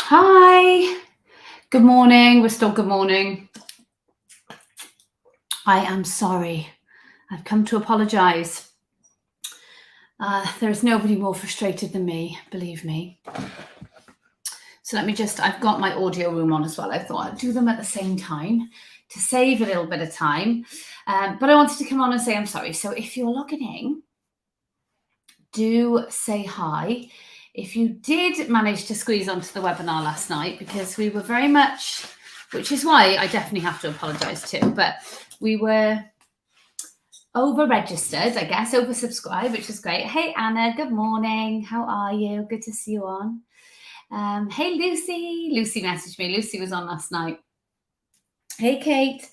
Hi, good morning. We're still good morning. I am sorry. I've come to apologise. There is nobody more frustrated than me, believe me. So I've got my audio room on as well. I thought I'd do them at the same time to save a little bit of time. But I wanted to come on and say I'm sorry. So if you're logging in, do say hi. If you did manage to squeeze onto the webinar last night, because we were very much, which is why I definitely have to apologise too, but we were over-registered, I guess, oversubscribed, which is great. Hey, Anna, good morning. How are you? Good to see you on. Hey, Lucy. Lucy messaged me. Lucy was on last night. Hey, Kate.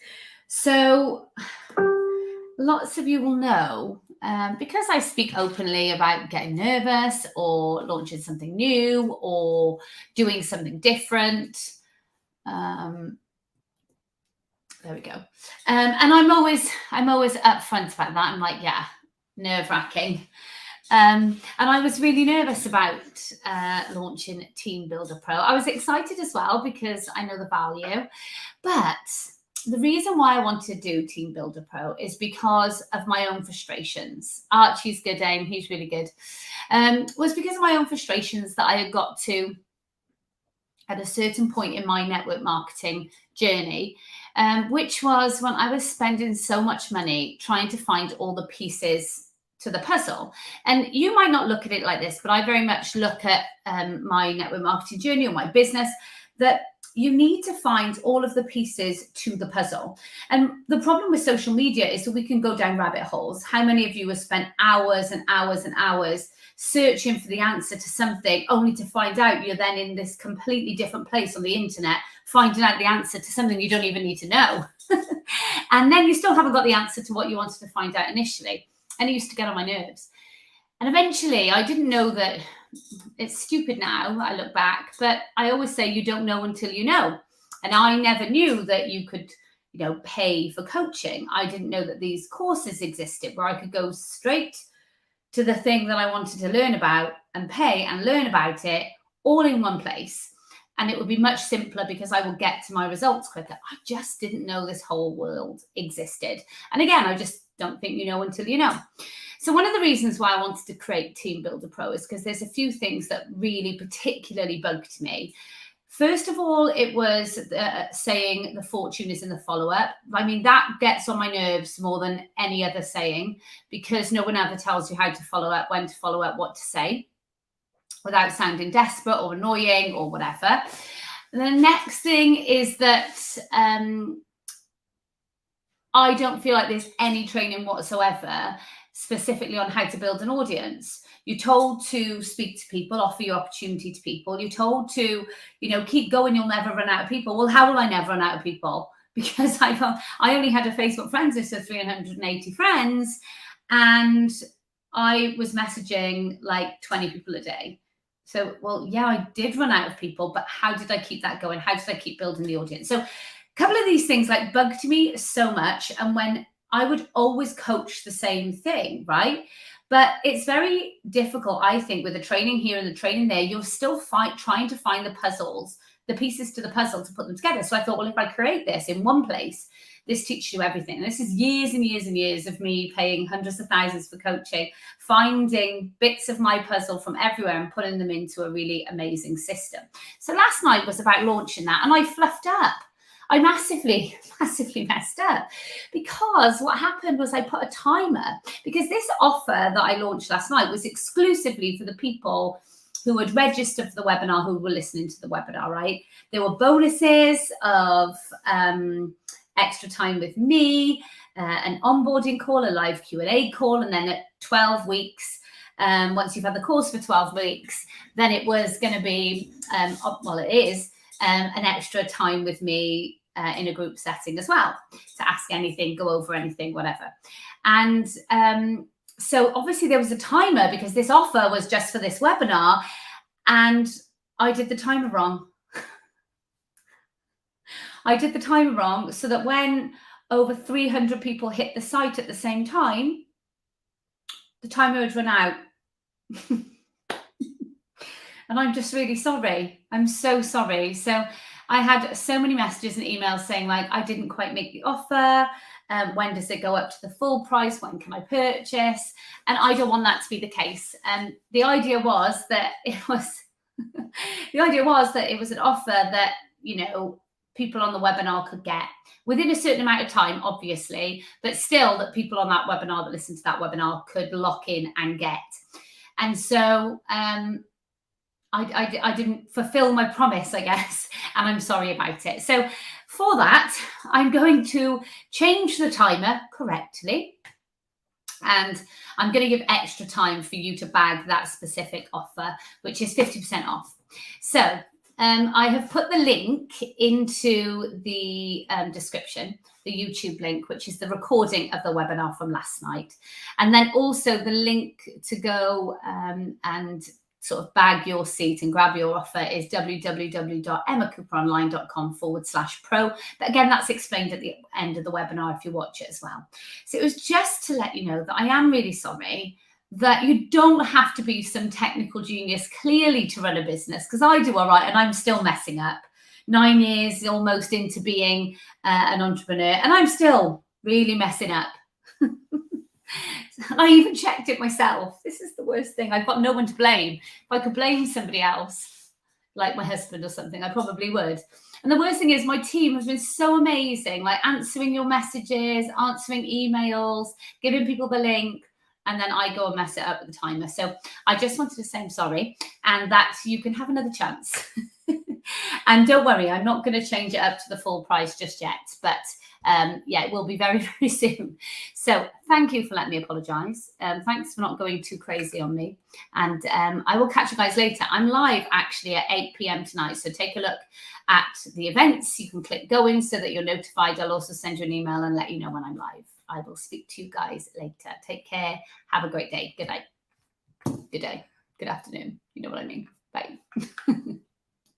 So lots of you will know, because I speak openly about getting nervous or launching something new or doing something different. There we go. And I'm always upfront about that. I'm like, yeah, nerve-wracking. And I was really nervous about launching Team Builder Pro. I was excited as well because I know the value. But the reason why I wanted to do Team Builder Pro is because of my own frustrations. Archie's good, aim. He's really good. Was because of my own frustrations that I had got to at a certain point in my network marketing journey, which was when I was spending so much money trying to find all the pieces to the puzzle. And you might not look at it like this, but I very much look at my network marketing journey or my business, that you need to find all of the pieces to the puzzle. And the problem with social media is that we can go down rabbit holes. How many of you have spent hours and hours and hours searching for the answer to something only to find out you're then in this completely different place on the internet, finding out the answer to something you don't even need to know. And then you still haven't got the answer to what you wanted to find out initially. And it used to get on my nerves. And eventually I didn't know that. It's stupid now, I look back, but I always say you don't know until you know. And I never knew that you could, pay for coaching. I didn't know that these courses existed where I could go straight to the thing that I wanted to learn about and pay and learn about it all in one place. And it would be much simpler because I would get to my results quicker. I just didn't know this whole world existed. And again, I just don't think you know until you know. So one of the reasons why I wanted to create Team Builder Pro is because there's a few things that really particularly bugged me. First of all, it was saying the fortune is in the follow-up. I mean, that gets on my nerves more than any other saying, because no one ever tells you how to follow up, when to follow up, what to say, without sounding desperate or annoying or whatever. The next thing is that I don't feel like there's any training whatsoever specifically on how to build an audience. You're told to speak to people, offer your opportunity to people. You're told to, keep going, you'll never run out of people. Well, how will I never run out of people? Because I only had a Facebook friends list of 380 friends, and I was messaging like 20 people a day. So, well, yeah, I did run out of people, but how did I keep that going? How did I keep building the audience? So a couple of these things bugged me so much. And when I would always coach the same thing, right? But it's very difficult, I think, with the training here and the training there. You're still trying to find the pieces to the puzzle to put them together. So I thought, well, if I create this in one place, this teaches you everything. And this is years and years and years of me paying hundreds of thousands for coaching, finding bits of my puzzle from everywhere and putting them into a really amazing system. So last night was about launching that, and I fluffed up. I massively messed up, because what happened was I put a timer, because this offer that I launched last night was exclusively for the people who had registered for the webinar, who were listening to the webinar, right? There were bonuses of extra time with me, an onboarding call, a live Q&A call, and then at 12 weeks, once you've had the course for 12 weeks, then it was going to be, it is, an extra time with me in a group setting as well, to ask anything, go over anything, whatever. And so obviously there was a timer, because this offer was just for this webinar, and I did the timer wrong. I did the timer wrong, so that when over 300 people hit the site at the same time, the timer had run out. And I'm just really sorry. I'm so sorry. So I had so many messages and emails saying like, I didn't quite make the offer. When does it go up to the full price? When can I purchase? And I don't want that to be the case. And the idea was that it was an offer that, people on the webinar could get within a certain amount of time, obviously, but still that people on that webinar that listen to that webinar could lock in and get. And so I didn't fulfill my promise, I guess, and I'm sorry about it. So for that, I'm going to change the timer correctly, and I'm going to give extra time for you to bag that specific offer, which is 50% off. So I have put the link into the description, the YouTube link, which is the recording of the webinar from last night. And then also the link to go and sort of bag your seat and grab your offer is www.emmacooperonline.com/pro. But again, that's explained at the end of the webinar if you watch it as well. So it was just to let you know that I am really sorry, that you don't have to be some technical genius clearly to run a business, because I do all right and I'm still messing up. 9 years almost into being an entrepreneur, and I'm still really messing up. I even checked it myself. This is the worst thing. I've got no one to blame. If I could blame somebody else, like my husband or something, I probably would. And the worst thing is my team has been so amazing, like answering your messages, answering emails, giving people the link, and then I go and mess it up with the timer. So I just wanted to say I'm sorry, and that you can have another chance. And don't worry, I'm not going to change it up to the full price just yet, but yeah, it will be very, very soon. So thank you for letting me apologise. Thanks for not going too crazy on me. And I will catch you guys later. I'm live actually at 8 p.m. tonight. So take a look at the events. You can click go in so that you're notified. I'll also send you an email and let you know when I'm live. I will speak to you guys later. Take care. Have a great day. Good night. Good day. Good afternoon. You know what I mean. Bye.